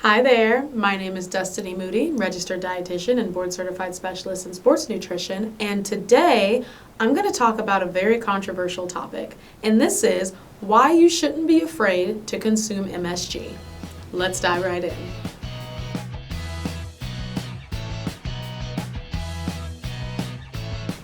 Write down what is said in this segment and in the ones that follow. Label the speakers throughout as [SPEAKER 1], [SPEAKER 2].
[SPEAKER 1] Hi there, my name is Destini Moody, registered dietitian and board certified specialist in sports nutrition, and today I'm going to talk about a very controversial topic, and this is why you shouldn't be afraid to consume MSG. Let's dive right in.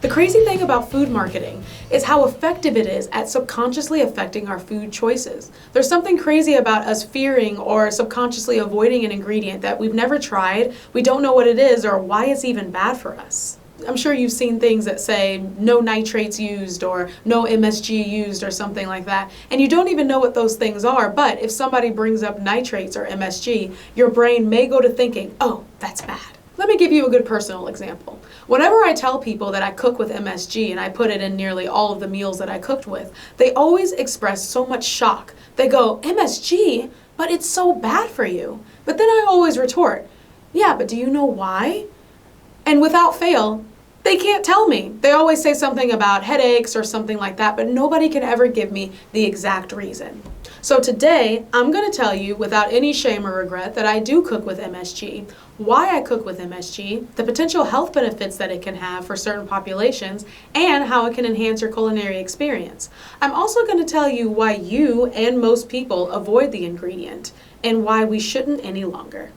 [SPEAKER 1] The crazy thing about food marketing is how effective it is at subconsciously affecting our food choices. There's something crazy about us fearing or subconsciously avoiding an ingredient that we've never tried, we don't know what it is or why it's even bad for us. I'm sure you've seen things that say no nitrates used or no MSG used or something like that, and you don't even know what those things are, but if somebody brings up nitrates or MSG, your brain may go to thinking, oh, that's bad. Let me give you a good personal example. Whenever I tell people that I cook with MSG and I put it in nearly all of the meals that I cooked with, they always express so much shock. They go, MSG? But it's so bad for you. But then I always retort, yeah, but do you know why? And without fail, they can't tell me. They always say something about headaches or something like that, but nobody can ever give me the exact reason. So today, I'm going to tell you without any shame or regret that I do cook with MSG, why I cook with MSG, the potential health benefits that it can have for certain populations, and how it can enhance your culinary experience. I'm also going to tell you why you and most people avoid the ingredient, and why we shouldn't any longer.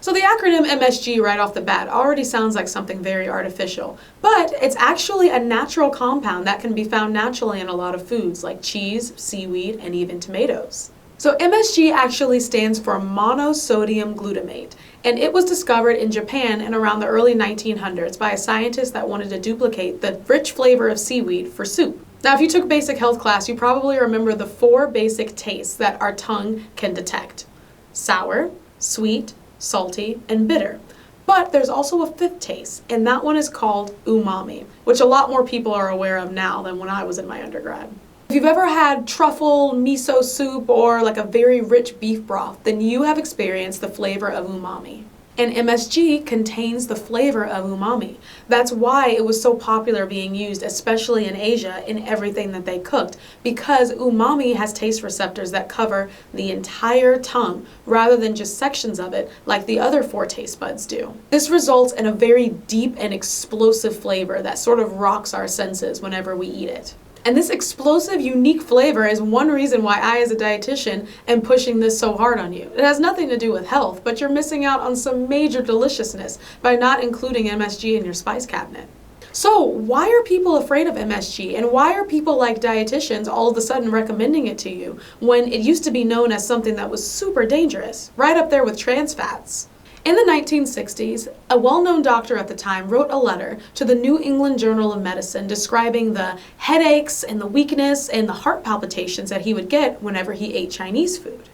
[SPEAKER 1] So the acronym MSG right off the bat already sounds like something very artificial, but it's actually a natural compound that can be found naturally in a lot of foods like cheese, seaweed, and even tomatoes. So MSG actually stands for monosodium glutamate, and it was discovered in Japan in around the early 1900s by a scientist that wanted to duplicate the rich flavor of seaweed for soup. Now, if you took basic health class, you probably remember the 4 basic tastes that our tongue can detect: sour, sweet, salty, and bitter. But there's also a 5th taste, and that one is called umami, which a lot more people are aware of now than when I was in my undergrad. If you've ever had truffle miso soup or like a very rich beef broth, then you have experienced the flavor of umami. And MSG contains the flavor of umami. That's why it was so popular being used, especially in Asia, in everything that they cooked, because umami has taste receptors that cover the entire tongue rather than just sections of it like the other 4 taste buds do. This results in a very deep and explosive flavor that sort of rocks our senses whenever we eat it. And this explosive, unique flavor is one reason why I, as a dietitian, am pushing this so hard on you. It has nothing to do with health, but you're missing out on some major deliciousness by not including MSG in your spice cabinet. So, why are people afraid of MSG, and why are people like dietitians all of a sudden recommending it to you when it used to be known as something that was super dangerous, right up there with trans fats? In the 1960s, a well-known doctor at the time wrote a letter to the New England Journal of Medicine describing the headaches and the weakness and the heart palpitations that he would get whenever he ate Chinese food.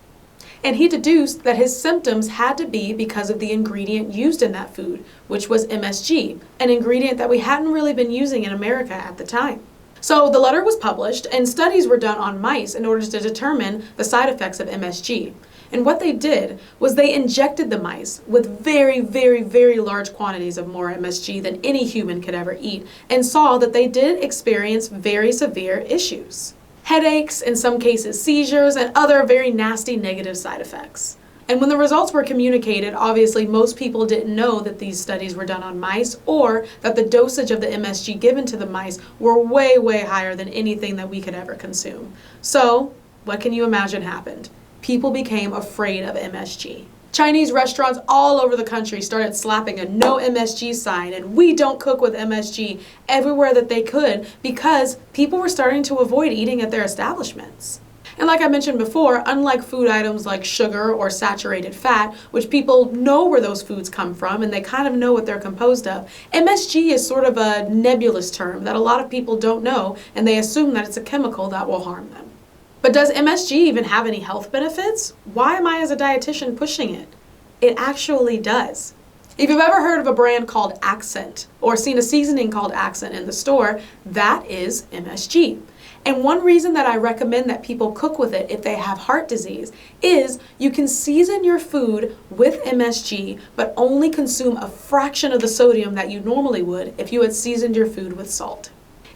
[SPEAKER 1] And he deduced that his symptoms had to be because of the ingredient used in that food, which was MSG, an ingredient that we hadn't really been using in America at the time. So the letter was published, and studies were done on mice in order to determine the side effects of MSG. And what they did was they injected the mice with very, very, very large quantities of more MSG than any human could ever eat, and saw that they did experience very severe issues. Headaches, in some cases seizures, and other very nasty negative side effects. And when the results were communicated, obviously most people didn't know that these studies were done on mice, or that the dosage of the MSG given to the mice were way, way higher than anything that we could ever consume. So, what can you imagine happened? People became afraid of MSG. Chinese restaurants all over the country started slapping a no MSG sign, and we don't cook with MSG everywhere that they could, because people were starting to avoid eating at their establishments. And like I mentioned before, unlike food items like sugar or saturated fat, which people know where those foods come from and they kind of know what they're composed of, MSG is sort of a nebulous term that a lot of people don't know, and they assume that it's a chemical that will harm them. But does MSG even have any health benefits? Why am I as a dietitian pushing it? It actually does. If you've ever heard of a brand called Accent or seen a seasoning called Accent in the store, that is MSG. And one reason that I recommend that people cook with it if they have heart disease is you can season your food with MSG but only consume a fraction of the sodium that you normally would if you had seasoned your food with salt.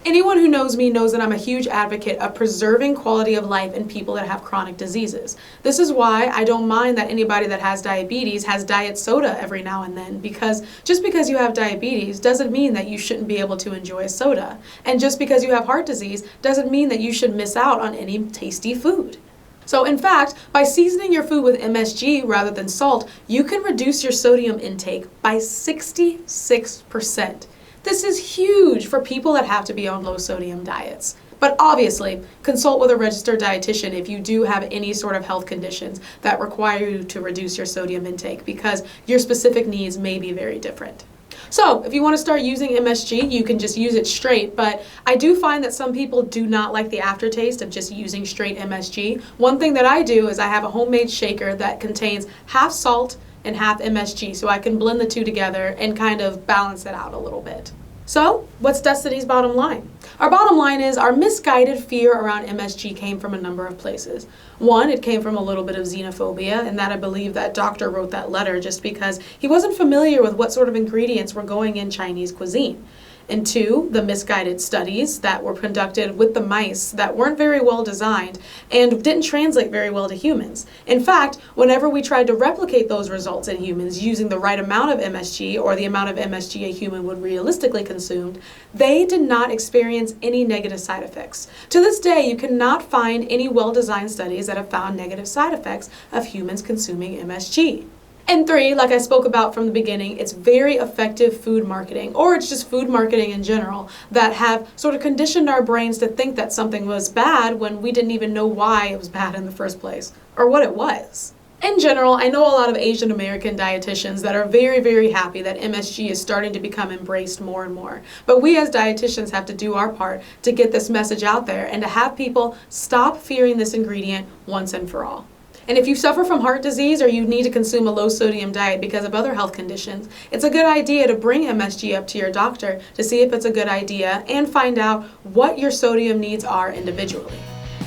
[SPEAKER 1] Anyone who knows me knows that I'm a huge advocate of preserving quality of life in people that have chronic diseases. This is why I don't mind that anybody that has diabetes has diet soda every now and then, because just because you have diabetes doesn't mean that you shouldn't be able to enjoy soda. And just because you have heart disease doesn't mean that you should miss out on any tasty food. So in fact, by seasoning your food with MSG rather than salt, you can reduce your sodium intake by 66%. This is huge for people that have to be on low sodium diets. But obviously, consult with a registered dietitian if you do have any sort of health conditions that require you to reduce your sodium intake, because your specific needs may be very different. So if you want to start using MSG, you can just use it straight, but I do find that some people do not like the aftertaste of just using straight MSG. One thing that I do is I have a homemade shaker that contains half salt and half MSG, so I can blend the two together and kind of balance it out a little bit. So, what's Destiny's bottom line? Our bottom line is our misguided fear around MSG came from a number of places. One, it came from a little bit of xenophobia, and that I believe that doctor wrote that letter just because he wasn't familiar with what sort of ingredients were going in Chinese cuisine. And two, the misguided studies that were conducted with the mice that weren't very well designed and didn't translate very well to humans. In fact, whenever we tried to replicate those results in humans using the right amount of MSG, or the amount of MSG a human would realistically consume, they did not experience any negative side effects. To this day, you cannot find any well-designed studies that have found negative side effects of humans consuming MSG. And three, like I spoke about from the beginning, it's very effective food marketing, or it's just food marketing in general, that have sort of conditioned our brains to think that something was bad when we didn't even know why it was bad in the first place, or what it was. In general, I know a lot of Asian American dietitians that are very, very happy that MSG is starting to become embraced more and more. But we as dietitians have to do our part to get this message out there and to have people stop fearing this ingredient once and for all. And if you suffer from heart disease or you need to consume a low sodium diet because of other health conditions, it's a good idea to bring MSG up to your doctor to see if it's a good idea and find out what your sodium needs are individually.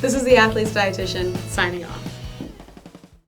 [SPEAKER 1] This is the Athlete's Dietitian signing off.